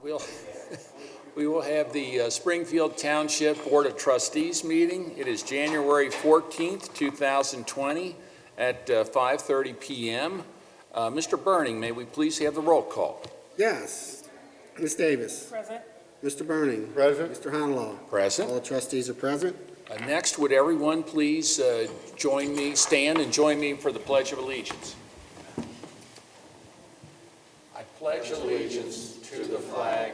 We'll, we will have the Springfield Township Board of Trustees meeting. It is January 14th, 2020 at 5:30 p.m. Mr. Burning, may we please have the roll call? Yes. Ms. Davis. Present. Mr. Burning. Present. Mr. Honlaw. Present. All the trustees are present. Next, would everyone please join me, stand and join me for the Pledge of Allegiance. I pledge allegiance to the flag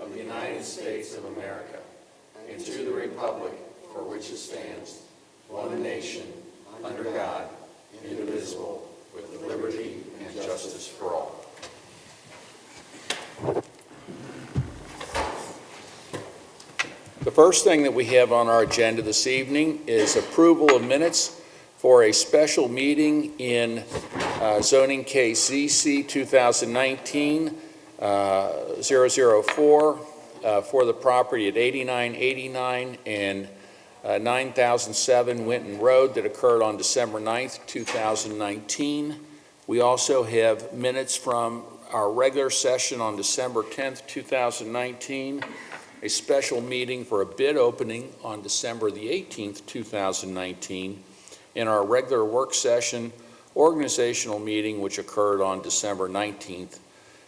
of the United States of America and to the republic for which it stands, one nation, under God, indivisible, with liberty and justice for all. The first thing that we have on our agenda this evening is approval of minutes for a special meeting in zoning case ZC 2019-004 for the property at 8989 and 9007 Winton Road that occurred on December 9th, 2019. We also have minutes from our regular session on December 10th, 2019, a special meeting for a bid opening on December the 18th, 2019, and our regular work session organizational meeting which occurred on December 19th,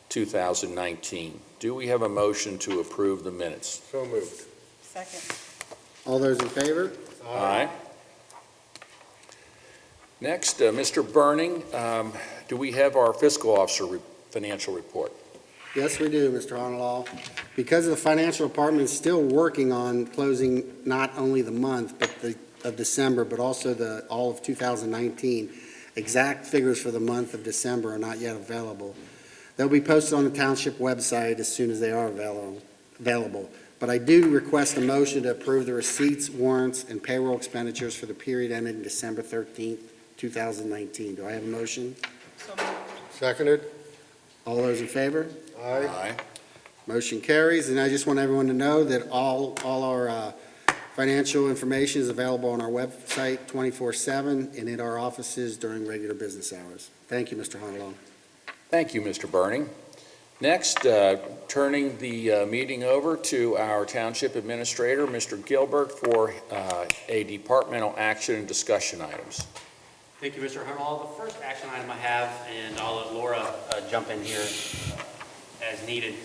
2019. Do we have a motion to approve the minutes? So moved. Second. All those in favor? Aye. Next, Mr. Burning, do we have our fiscal officer financial report? Yes, we do, Mr. Honlaw. Because the financial department is still working on closing not only the month of December, but also all of 2019, exact figures for the month of December are not yet available. They'll be posted on the Township website as soon as they are available. But I do request a motion to approve the receipts, warrants, and payroll expenditures for the period ending December 13th, 2019. Do I have a motion? So moved. Seconded. All those in favor? Aye. Motion carries, and I just want everyone to know that all our financial information is available on our website 24/7 and in our offices during regular business hours. Thank you, Mr. Honlaw. Thank you, Mr. Burning. Next, turning the meeting over to our Township Administrator, Mr. Gilbert, for a departmental action and discussion items. Thank you, Mr. Honlaw. The first action item I have, and I'll let Laura jump in here as needed.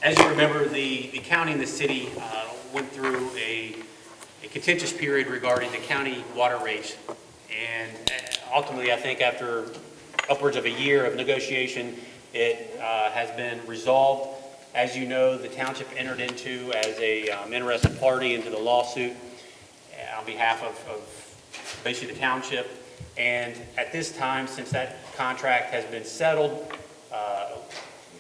As you remember, the county and the city went through a contentious period regarding the county water rates. And ultimately, I think after upwards of a year of negotiation, it has been resolved. As you know, the township entered into as a interested party into the lawsuit on behalf of basically the township. And at this time, since that contract has been settled,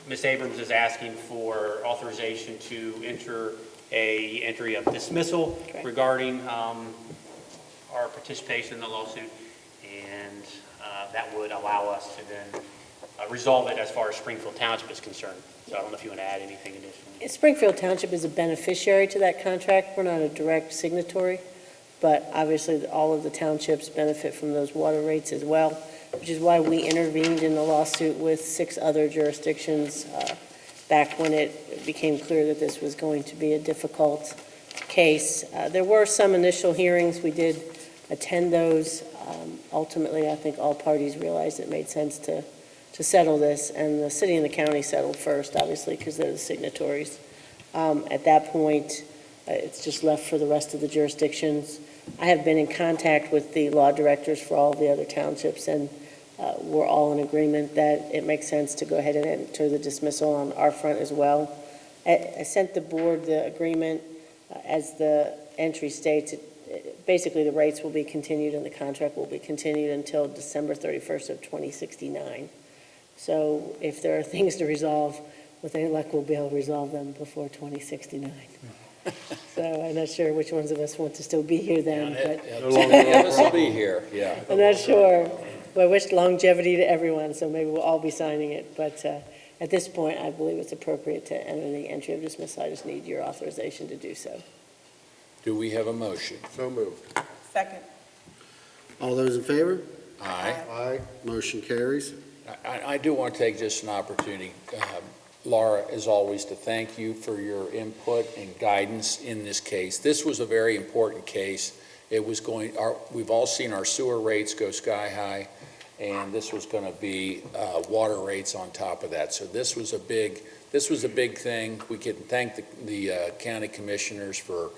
Ms. Abrams is asking for authorization to enter a entry of dismissal regarding our participation in the lawsuit, and that would allow us to then resolve it as far as Springfield Township is concerned. So I don't know if you want to add anything additionally. Springfield Township is a beneficiary to that contract. We're not a direct signatory, but obviously all of the townships benefit from those water rates as well, which is why we intervened in the lawsuit with 6 other jurisdictions back when it became clear that this was going to be a difficult case. There were some initial hearings. We did attend those. Ultimately, I think all parties realized it made sense to settle this, and the city and the county settled first, obviously, because they're the signatories. At that point, it's just left for the rest of the jurisdictions. I have been in contact with the law directors for all of the other townships, and we're all in agreement that it makes sense to go ahead and enter the dismissal on our front as well. I sent the board the agreement as the entry states. Basically, the rates will be continued and the contract will be continued until December 31st of 2069. So if there are things to resolve, with any luck, we'll be able to resolve them before 2069. So I'm not sure which ones of us want to still be here then, but Many of us will be here, yeah. I'm not sure. Well, I wish longevity to everyone, so maybe we'll all be signing it. But at this point, I believe it's appropriate to enter the entry of dismissal. I just need your authorization to do so. Do we have a motion? So moved. Second. All those in favor? Aye. Aye. Motion carries. I do want to take just an opportunity. Laura, as always, to thank you for your input and guidance in this case. This was a very important case. It was we've all seen our sewer rates go sky high, and this was going to be water rates on top of that. So this was a big thing. We can thank the county commissioners for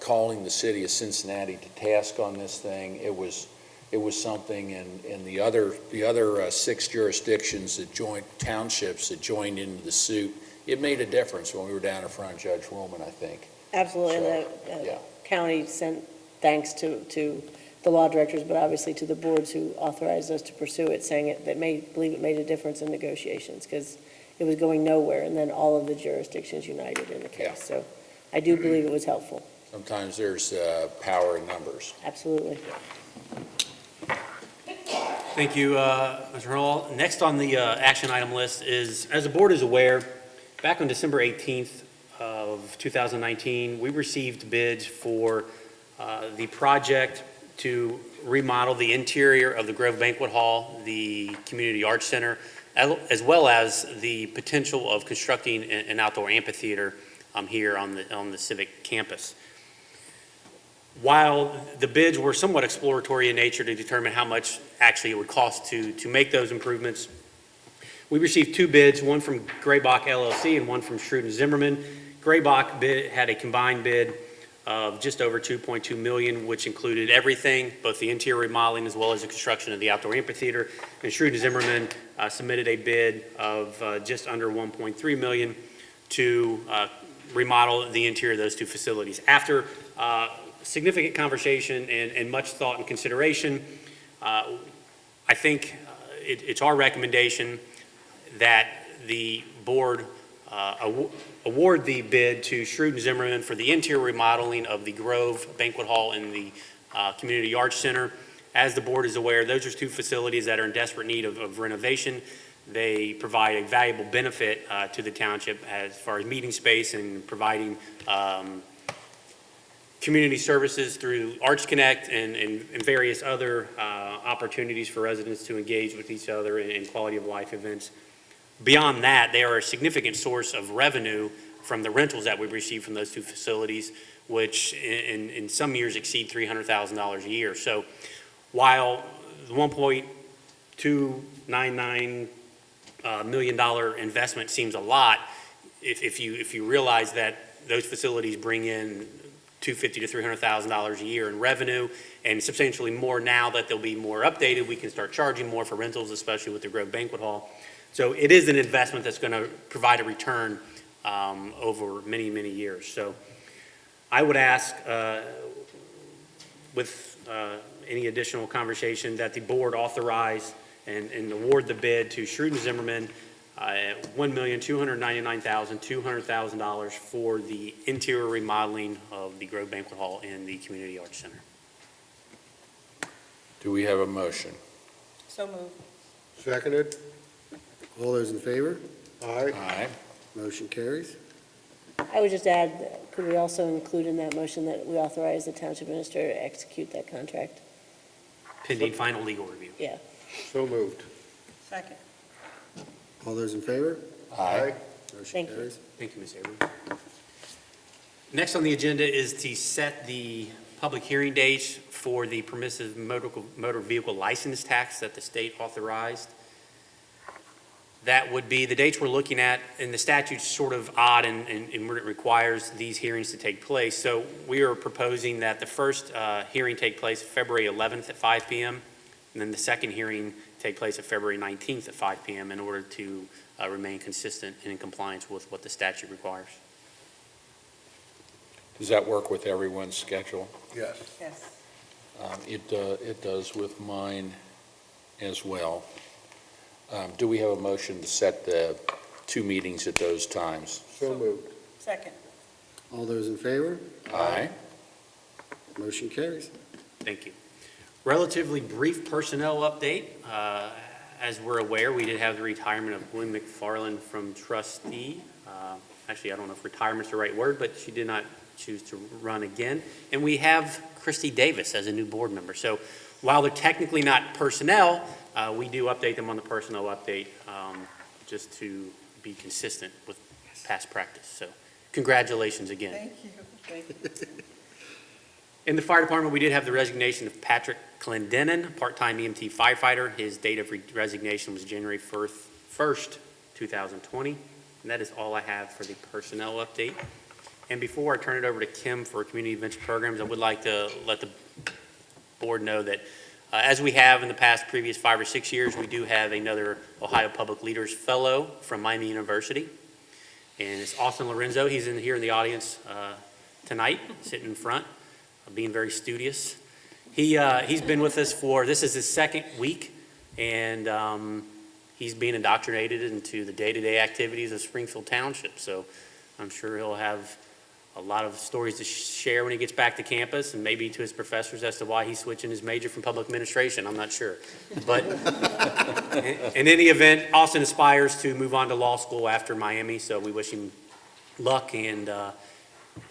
calling the city of Cincinnati to task on this thing. It was something, and the other 6 jurisdictions townships that joined into the suit, it made a difference when we were down in front of Judge Woolman, I think. Absolutely, and the yeah. county sent thanks to the law directors, but obviously to the boards who authorized us to pursue it, saying believe it made a difference in negotiations, because it was going nowhere, and then all of the jurisdictions united in the case. Yeah. So I do believe it was helpful, Sometimes there's power in numbers. absolutely. Thank you, Mr. Hall. Next on the action item list is, as the board is aware, back on December 18th of 2019, we received bids for the project to remodel the interior of the Grove Banquet Hall, the Community Arts Center, as well as the potential of constructing an outdoor amphitheater here on the Civic campus. While the bids were somewhat exploratory in nature to determine how much actually it would cost to make those improvements, we received 2 bids, one from Graybach LLC and one from Schrute and Zimmerman. Graybach had a combined bid of just over $2.2 million, which included everything, both the interior remodeling as well as the construction of the outdoor amphitheater. And Schrute and Zimmerman submitted a bid of just under $1.3 million to remodel the interior of those 2 facilities. After significant conversation and much thought and consideration, I think it's our recommendation that the board award the bid to Schrute and Zimmerman for the interior remodeling of the Grove Banquet Hall and the Community Arts Center. As the board is aware, those are 2 facilities that are in desperate need of renovation. They provide a valuable benefit to the township as far as meeting space and providing community services through Arts Connect and various other opportunities for residents to engage with each other in quality of life events. Beyond that, they are a significant source of revenue from the rentals that we receive from those 2 facilities, which in some years exceed $300,000 a year. So while the $1.299 million investment seems a lot, if you realize that those facilities bring in $250,000 to $300,000 a year in revenue, and substantially more now that they'll be more updated, we can start charging more for rentals, especially with the Grove Banquet Hall. So it is an investment that's going to provide a return over many, many years. So I would ask, with any additional conversation, that the board authorize and award the bid to Schrute and Zimmerman at $1,299,200 for the interior remodeling of the Grove Banquet Hall and the Community Arts Center. Do we have a motion? So moved. Seconded. All those in favor? Aye. Motion carries. I would just add, could we also include in that motion that we authorize the township administrator to execute that contract? Pending final legal review. Yeah. So moved. Second. All those in favor? Aye. Motion Thank you. carries. Thank you, Ms. Avery. Next on the agenda is to set the public hearing dates for the permissive motor vehicle license tax that the state authorized. That would be, the dates we're looking at, and the statute's sort of odd in where it requires these hearings to take place. So we are proposing that the first hearing take place February 11th at 5 p.m., and then the second hearing take place at February 19th at 5 p.m. in order to remain consistent and in compliance with what the statute requires. Does that work with everyone's schedule? Yes. Yes. It does with mine as well. Do we have a motion to set the 2 meetings at those times? So moved. Second. All those in favor? Aye. Motion carries. Thank you. Relatively brief personnel update. As we're aware, we did have the retirement of Gwen McFarland from trustee. Actually, I don't know if retirement's the right word, but she did not choose to run again. And we have Christy Davis as a new board member. So while they're technically not personnel, we do update them on the personnel update just to be consistent with past practice. So congratulations again. Thank you. Thank you. In the fire department, we did have the resignation of Patrick Clendenin, part-time EMT firefighter. His date of resignation was January 1st, 2020. And that is all I have for the personnel update. And before I turn it over to Kim for community events programs, I would like to let the board know that as we have in the past previous 5 or 6 years, we do have another Ohio Public Leaders Fellow from Miami University. And it's Austin Lorenzo. He's here in the audience tonight, sitting in front, being very studious. He's been with us this is his second week, and he's being indoctrinated into the day-to-day activities of Springfield Township. So I'm sure he'll have a lot of stories to share when he gets back to campus, and maybe to his professors as to why he's switching his major from public administration. I'm not sure. But in any event, Austin aspires to move on to law school after Miami, so we wish him luck, and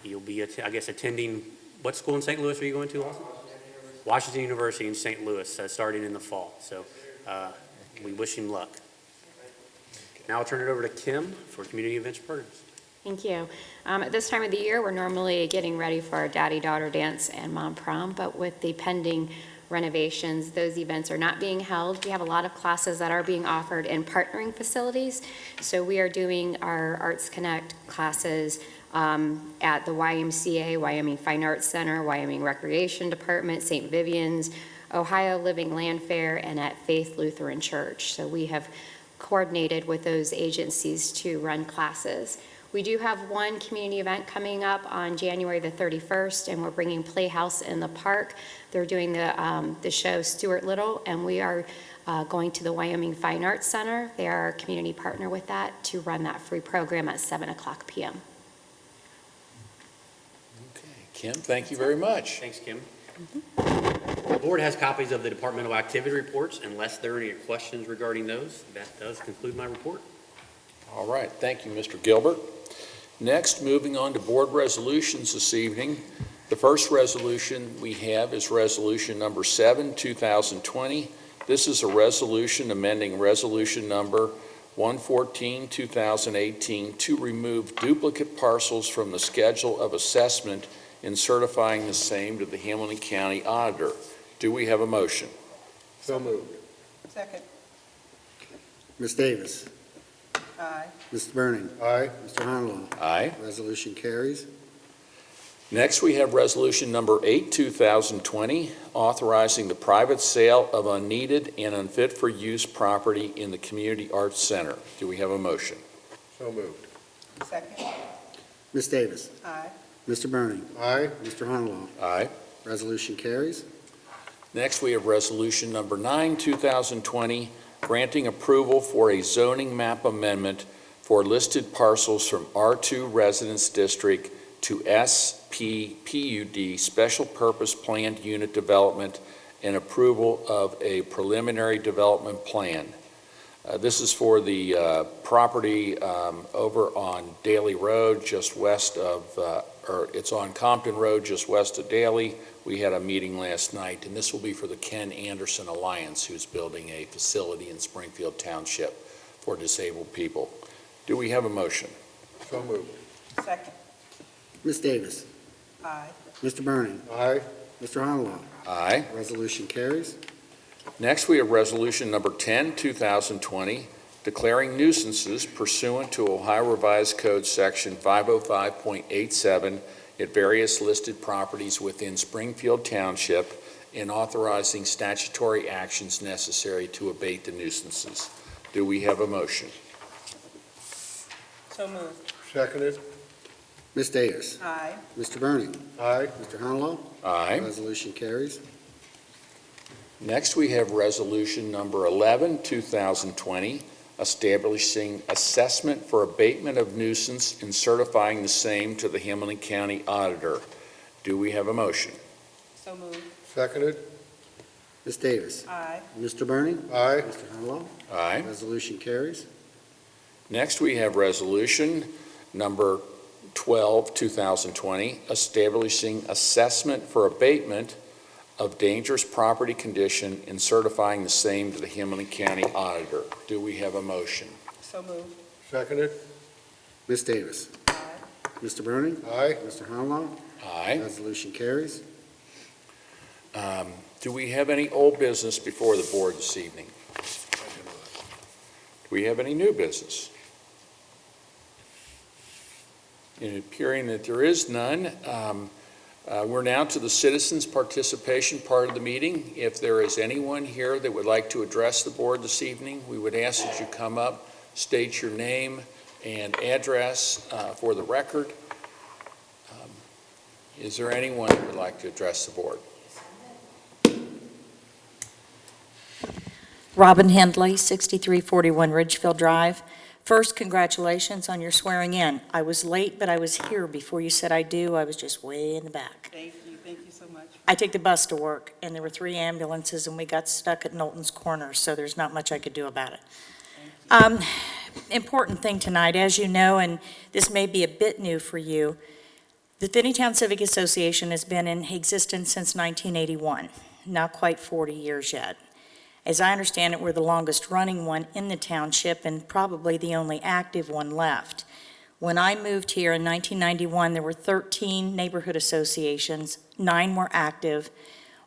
he'll be, I guess, attending, what school in St. Louis are you going to, Austin? Washington University in St. Louis, starting in the fall. So we wish him luck. Now I'll turn it over to Kim for community events programs. Thank you. At this time of the year, we're normally getting ready for our daddy-daughter dance and mom prom, but with the pending renovations, those events are not being held. We have a lot of classes that are being offered in partnering facilities. So we are doing our Arts Connect classes at the YMCA, Wyoming Fine Arts Center, Wyoming Recreation Department, St. Vivian's, Ohio Living Land Fair, and at Faith Lutheran Church. So we have coordinated with those agencies to run classes. We do have one community event coming up on January the 31st, and we're bringing Playhouse in the Park. They're doing the show Stuart Little, and we are going to the Wyoming Fine Arts Center. They are our community partner with that to run that free program at 7:00 p.m. Okay, Kim, thank you very much. Thanks, Kim. The board has copies of the departmental activity reports. Unless there are any questions regarding those, that does conclude my report. All right, thank you, Mr. Gilbert. Next, moving on to board resolutions this evening. The first resolution we have is Resolution Number 7, 2020. This is a resolution amending Resolution Number 114, 2018 to remove duplicate parcels from the schedule of assessment and certifying the same to the Hamilton County Auditor. Do we have a motion? So moved. Second. Ms. Davis. Aye. Mr. Burning. Aye. Mr. Honolo. Aye. Resolution carries. Next, we have Resolution Number 8, 2020, authorizing the private sale of unneeded and unfit for use property in the Community Arts Center. Do we have a motion? So moved. Second. Ms. Davis. Aye. Mr. Burning. Aye. Mr. Honolo. Aye. Resolution carries. Next, we have Resolution Number 9, 2020, granting approval for a zoning map amendment for listed parcels from R2 Residence District to SPPUD, Special Purpose Planned Unit Development, and approval of a preliminary development plan. This is for the property over on Daly Road, just west of, or it's on Compton Road, just west of Daly. We had a meeting last night, and this will be for the Ken Anderson Alliance, who's building a facility in Springfield Township for disabled people. Do we have a motion? So moved. Second. Ms. Davis. Aye. Mr. Burning. Aye. Mr. Honolo. Aye. Resolution carries. Next, we have Resolution Number 10, 2020, declaring nuisances pursuant to Ohio Revised Code Section 505.87 at various listed properties within Springfield Township and authorizing statutory actions necessary to abate the nuisances. Do we have a motion? So moved. Seconded. Ms. Davis. Aye. Mr. Burning. Aye. Mr. Honolo. Aye. Resolution carries. Next, we have Resolution Number 11, 2020, establishing assessment for abatement of nuisance and certifying the same to the Hamilton County Auditor. Do we have a motion? So moved. Seconded. Ms. Davis. Aye. Mr. Burning. Aye. Mr. Honolo. Aye. Resolution carries. Next, we have Resolution Number 12, 2020, establishing assessment for abatement of dangerous property condition and certifying the same to the Hamilton County Auditor. Do we have a motion? So moved. Seconded. Ms. Davis. Mr. Bruning. Aye. Mr. Honolo. Aye. Resolution carries. Do we have any old business before the board this evening? Do we have any new business? In appearing that there is none, we're now to the citizens' participation part of the meeting. If there is anyone here that would like to address the board this evening, we would ask that you come up, state your name and address for the record. Is there anyone who would like to address the board? Robin Hendley, 6341 Ridgefield Drive. First, congratulations on your swearing in. I was late, but I was here before you said I do. I was just way in the back. Thank you so much. I take the bus to work, and there were 3 ambulances, and we got stuck at Knowlton's Corner, so there's not much I could do about it. Important thing tonight, as you know, and this may be a bit new for you, the Finneytown Civic Association has been in existence since 1981, not quite 40 years yet. As I understand it, we're the longest-running one in the township and probably the only active one left. When I moved here in 1991, there were 13 neighborhood associations, 9 were active,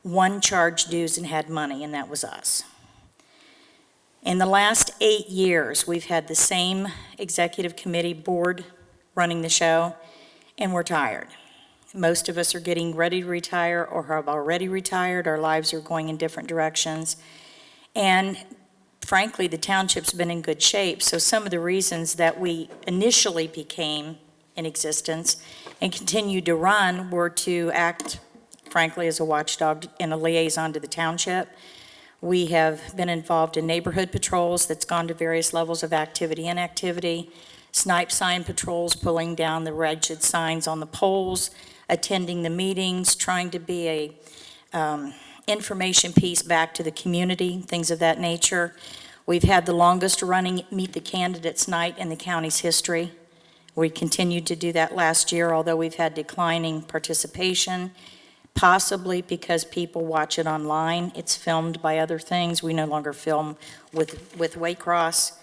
1 charged dues and had money, and that was us. In the last 8 years, we've had the same executive committee board running the show, and we're tired. Most of us are getting ready to retire or have already retired. Our lives are going in different directions. And frankly, the township's been in good shape, so some of the reasons that we initially became in existence and continued to run were to act, frankly, as a watchdog and a liaison to the township. We have been involved in neighborhood patrols that's gone to various levels of activity and inactivity, snipe sign patrols, pulling down the wretched signs on the poles, attending the meetings, trying to be a information piece back to the community, things of that nature. We've had the longest running Meet the Candidates night in the county's history. We continued to do that last year, although we've had declining participation, possibly because people watch it online. It's filmed by other things. We no longer film with Waycross.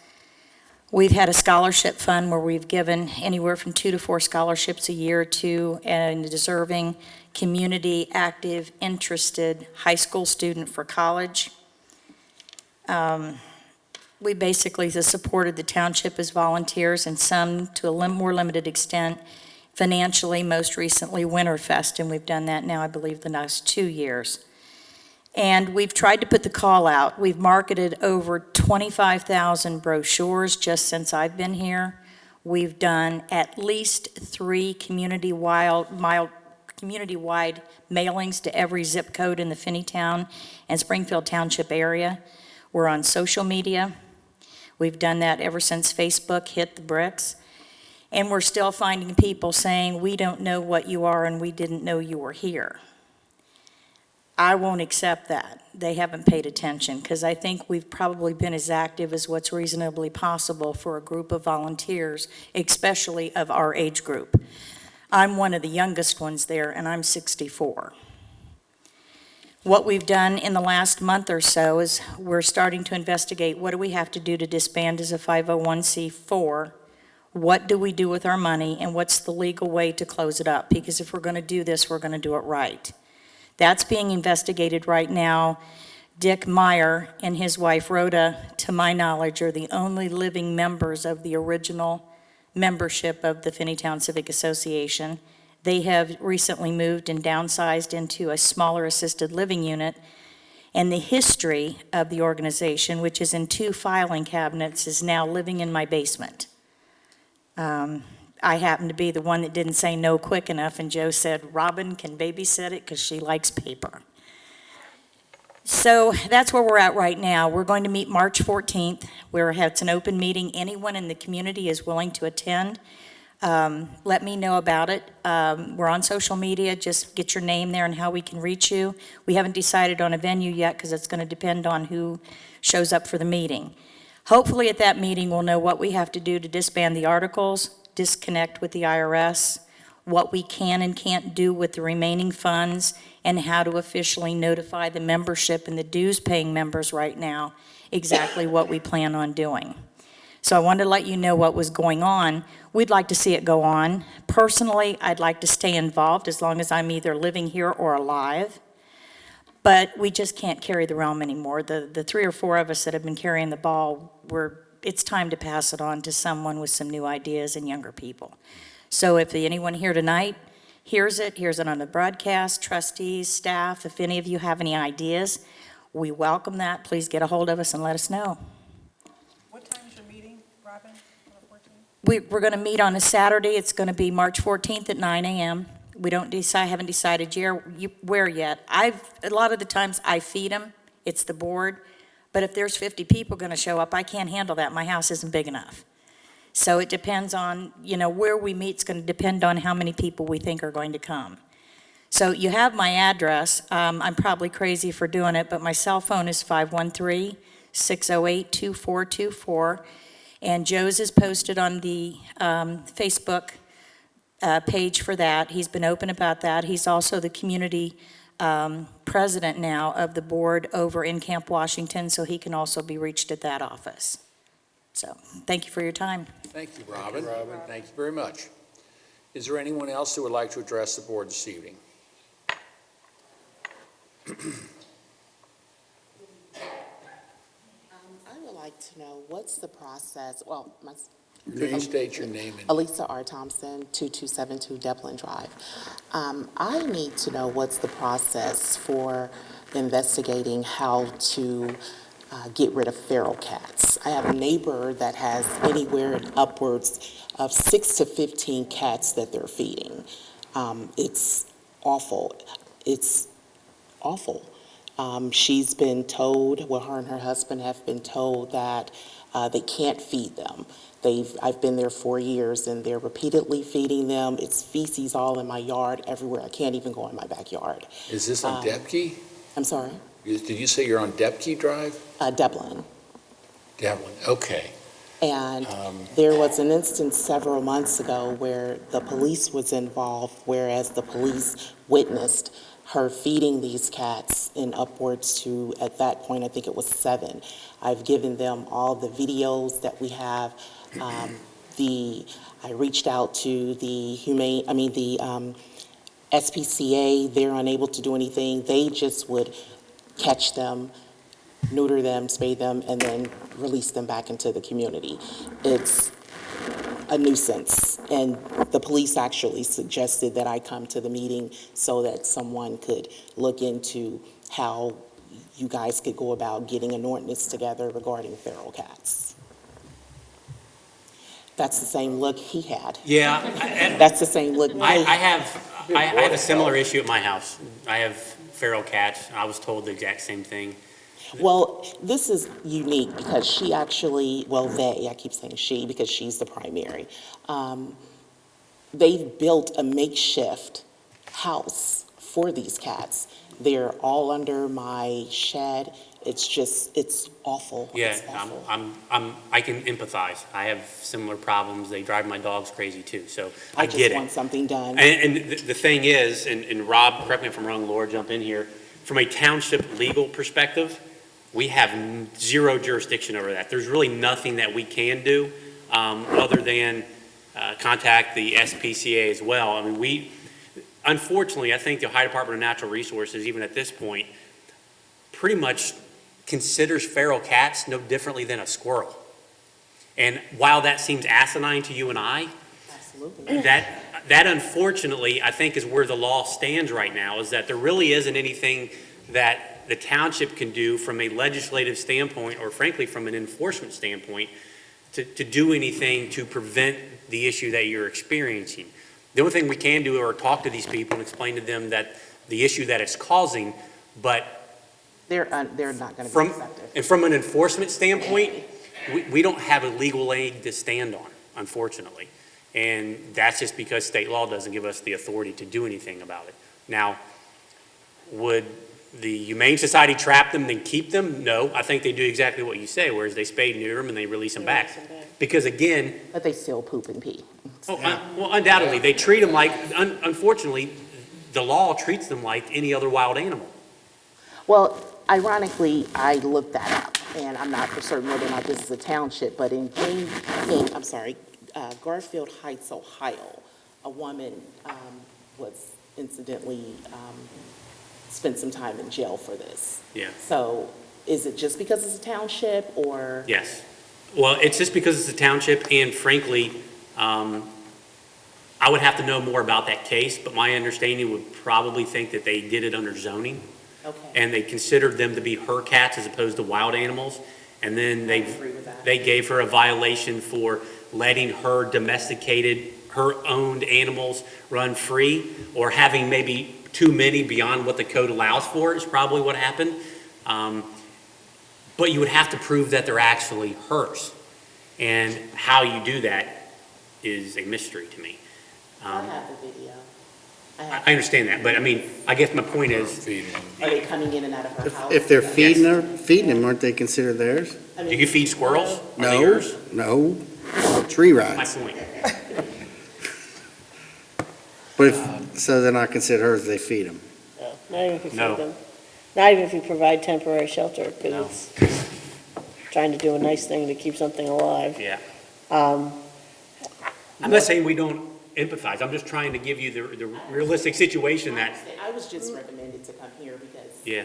We've had a scholarship fund where we've given anywhere from 2 to 4 scholarships a year to a deserving, community, active, interested high school student for college. We basically supported the township as volunteers and some to a more limited extent financially, most recently Winterfest, and we've done that now, I believe, the last 2 years. And we've tried to put the call out. We've marketed over 25,000 brochures just since I've been here. We've done at least 3 community-wide mailings to every zip code in the Finneytown and Springfield Township area. We're on social media. We've done that ever since Facebook hit the bricks. And we're still finding people saying, we don't know what you are and we didn't know you were here. I won't accept that. They haven't paid attention because I think we've probably been as active as what's reasonably possible for a group of volunteers, especially of our age group. I'm one of the youngest ones there, and I'm 64. What we've done in the last month or so is we're starting to investigate what do we have to do to disband as a 501c4, what do we do with our money, and what's the legal way to close it up, because if we're going to do this, we're going to do it right. That's being investigated right now. Dick Meyer and his wife Rhoda, to my knowledge, are the only living members of the original membership of the Finneytown Civic Association. They have recently moved and downsized into a smaller assisted living unit, and the history of the organization, which is in 2 filing cabinets, is now living in my basement. I happen to be the one that didn't say no quick enough, and Joe said, Robin can babysit it because she likes paper. So that's where we're at right now. We're going to meet March 14th, where it's an open meeting. Anyone in the community is willing to attend. Let me know about it. We're on social media. Just get your name there and how we can reach you. We haven't decided on a venue yet because it's going to depend on who shows up for the meeting. Hopefully at that meeting we'll know what we have to do to disband the articles, disconnect with the IRS, what we can and can't do with the remaining funds, and how to officially notify the membership and the dues-paying members right now exactly what we plan on doing. So I wanted to let you know what was going on. We'd like to see it go on. Personally, I'd like to stay involved as long as I'm either living here or alive. But we just can't carry the realm anymore. The 3 or 4 of us that have been carrying the ball, it's time to pass it on to someone with some new ideas and younger people. So if anyone here tonight hears it on the broadcast, trustees, staff, if any of you have any ideas, we welcome that. Please get a hold of us and let us know. What time is your meeting, Robin, on the 14th? We're going to meet on a Saturday. It's going to be March 14th at 9 a.m. We haven't decided where yet. A lot of the times I feed them. It's the board. But if there's 50 people going to show up, I can't handle that. My house isn't big enough. So it depends on, where we meet. It's going to depend on how many people we think are going to come. So you have my address. I'm probably crazy for doing it, but my cell phone is 513-608-2424. And Joe's is posted on the Facebook page for that. He's been open about that. He's also the community president now of the board over in Camp Washington, so he can also be reached at that office. So, thank you for your time. Thank you, Robin. Thank you very much. Is there anyone else who would like to address the board this evening? I would like to know what's the process, Could you state your name and Elisa R. Thompson, 2272 Dublin Drive. I need to know what's the process for investigating how to get rid of feral cats. I have a neighbor that has anywhere upwards of 6 to 15 cats that they're feeding. It's awful. It's awful. She's been told, her and her husband have been told that they can't feed them. I've been there 4 years and they're repeatedly feeding them. It's feces all in my yard, everywhere. I can't even go in my backyard. is this on Debke? I'm sorry? Did you say you're on Debke Drive? Dublin. Devlin, okay. And there was an instance several months ago where the police was involved, whereas the police witnessed her feeding these cats in upwards to, at that point, I think it was 7. I've given them all the videos that we have. I reached out to the SPCA. They're unable to do anything. They just would catch them, neuter them, spay them, and then release them back into the community. It's a nuisance, and the police actually suggested that I come to the meeting so that someone could look into how you guys could go about getting an ordinance together regarding feral cats. That's the same look he had. Yeah. That's the same look. I have a similar issue at my house. I have feral cats. I was told the exact same thing. Well, this is unique because she actually, I keep saying she because she's the primary. They've built a makeshift house for these cats. They're all under my shed. It's awful. Yeah, It's awful. I can empathize. I have similar problems. They drive my dogs crazy too, so I get just it. want something done. And the thing is, and Rob, correct me if I'm wrong, Laura, jump in here. From a township legal perspective, we have zero jurisdiction over that. There's really nothing that we can do other than contact the SPCA as well. I mean, unfortunately, I think the Ohio Department of Natural Resources, even at this point, pretty much considers feral cats no differently than a squirrel. And while that seems asinine to you and I, Absolutely. that unfortunately, I think is where the law stands right now, is that there really isn't anything that the township can do from a legislative standpoint, or frankly, from an enforcement standpoint, to do anything to prevent the issue that you're experiencing. The only thing we can do are talk to these people and explain to them that the issue that it's causing, but They're not going to be accepted. and from an enforcement standpoint, we don't have a legal leg to stand on, unfortunately. And that's just because state law doesn't give us the authority to do anything about it. Now, would the Humane Society trap them, then keep them? No, I think they do exactly what you say, whereas they spay and neuter them and they release them back. Because again, But they still poop and pee. well, undoubtedly, they treat them like, unfortunately, the law treats them like any other wild animal. Well, ironically, I looked that up. and I'm not for certain whether or not this is a township, but Garfield Heights, Ohio, a woman was incidentally spent some time in jail for this. Yeah. So is it just because it's a township, or? Yes. Well, it's just because it's a township, and frankly, I would have to know more about that case, but my understanding would probably think that they did it under zoning, Okay. and they considered them to be her cats as opposed to wild animals, and then I agree with that. they gave her a violation for letting her domesticated, her owned animals run free, or having maybe too many beyond what the code allows for, is probably what happened. But you would have to prove that they're actually hers. And how you do that is a mystery to me. I have the video. I understand that, but I mean, I guess my point is, Are they coming in and out of her house? If they're feeding them, aren't they considered theirs? I do mean, you feed squirrels? Are they No, yours? no, tree My rides. point. But so they're not considered hers, they feed them. No, not even if you No. feed them. Not even if you provide temporary shelter, No. because it's trying to do a nice thing to keep something alive. Yeah. Um, I'm not saying we don't empathize. I'm just trying to give you the realistic situation that, I was just recommended to come here because. Yeah.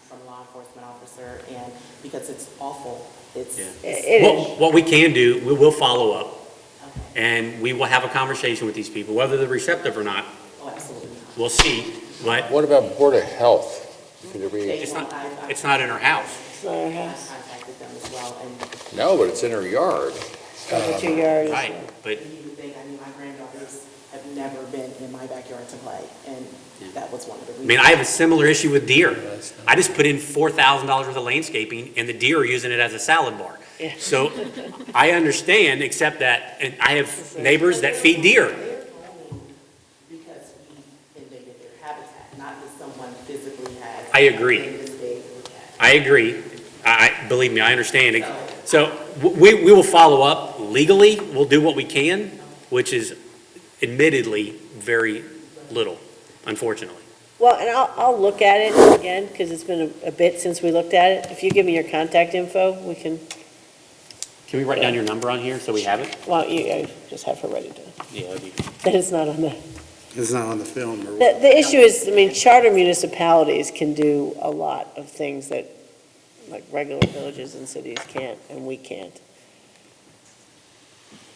From a law enforcement officer, and because it's awful. It's. Yeah. It is. what we can do, we will follow up, Okay. and we will have a conversation with these people, whether they're receptive or not, Oh, absolutely not. we'll see. But What about Board of Health? Could there be, it's not in her house. It's not our I house, contacted them as well, and no, but it's in her yard. over 2 yards. Right, but you would think, I mean, my granddaughters have never been in my backyard to play, and that was one of the I reasons. mean, I have a similar issue with deer. I just put in $4,000 worth of landscaping, and the deer are using it as a salad bar. Yeah. So I understand, except that, and I have neighbors that feed deer. They're roaming because we invaded their habitat, not that someone physically has. I agree. invaded their habitat. I agree. Believe me, I understand. So we will follow up legally. We'll do what we can, which is admittedly very little, unfortunately. Well, and I'll look at it again, because it's been a bit since we looked at it. If you give me your contact info, we can, Can we write down your number on here so we have it? well, you just have her ready to, Yeah, that'd be. that it's not on the. It's not on the film. or- The issue is, I mean, charter municipalities can do a lot of things that, like, regular villages and cities can't, and we can't.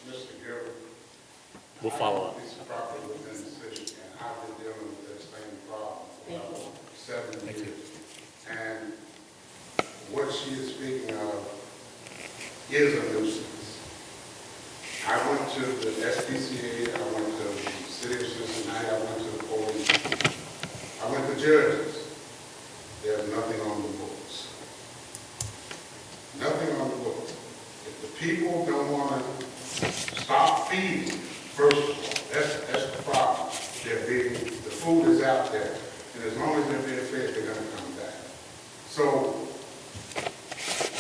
Mr. Garrett. We'll follow up. I own a piece of property within the city, and I've been dealing with that same problem for about 7 years. And what she is speaking of is a nuisance. I went to the SPCA, I went to the city of Cincinnati, I went to the police, I went to judges. There's nothing on the books. Nothing on the books. If the people don't want to stop feeding, first of all, that's the problem. The food is out there, and as long as they're being fed, they're gonna come back. So,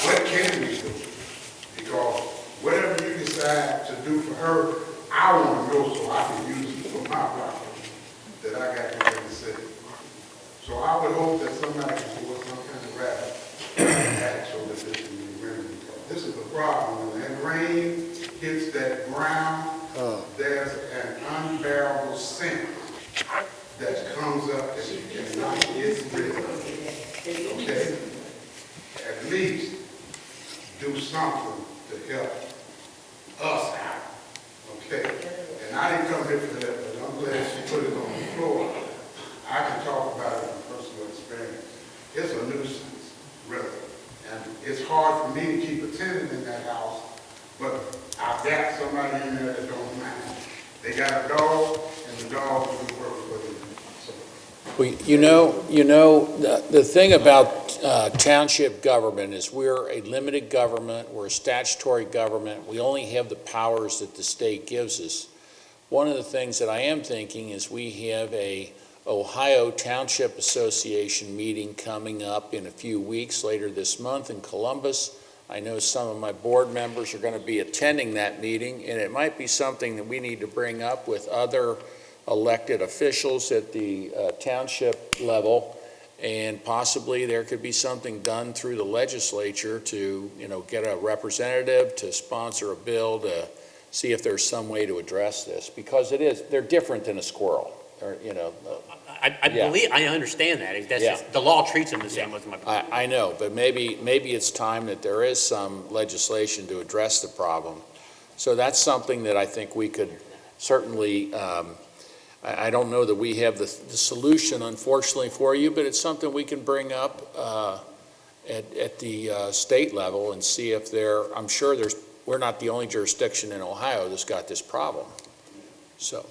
what can we do? Because whatever you decide to do for her, I want to know so I can use it for my property that I got here in the city. So I would hope that somebody can do some kind of act so that this can be remedied. This is the problem. When that rain hits that ground, there's an unbearable scent that comes up that you cannot get rid of. Okay? At least do something to help us out. Okay? And I didn't come here for that, but I'm glad she put it on the floor. I can talk about it from personal experience. It's a nuisance, really. And it's hard for me to keep a tenant in that house, but I've got somebody in there that don't mind. They got a dog, and the dog will work for them. So, Well, the thing about township government is we're a limited government, we're a statutory government, we only have the powers that the state gives us. One of the things that I am thinking is we have a Ohio Township Association meeting coming up in a few weeks, later this month in Columbus. I know some of my board members are going to be attending that meeting, and it might be something that we need to bring up with other elected officials at the township level and possibly there could be something done through the legislature to, get a representative to sponsor a bill to see if there's some way to address this, because they're different than a squirrel, or, I Yeah. believe, I understand that. That's Yeah. just, the law treats them the same as my. I know, but maybe it's time that there is some legislation to address the problem. So that's something that I think we could certainly, I don't know that we have the solution, unfortunately, for you, but it's something we can bring up at the state level and see if I'm sure we're not the only jurisdiction in Ohio that's got this problem. So,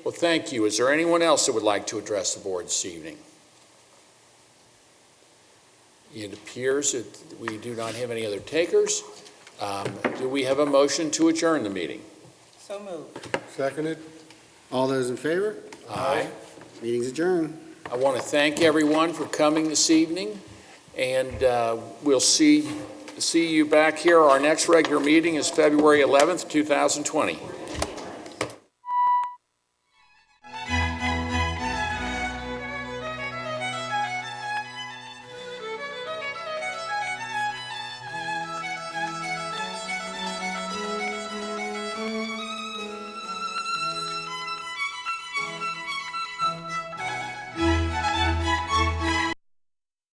well, thank you. Is there anyone else that would like to address the board this evening? It appears that we do not have any other takers. Do we have a motion to adjourn the meeting? So moved. Seconded. All those in favor? Aye. Meeting's adjourned. I want to thank everyone for coming this evening, and we'll see you back here. Our next regular meeting is February 11th, 2020.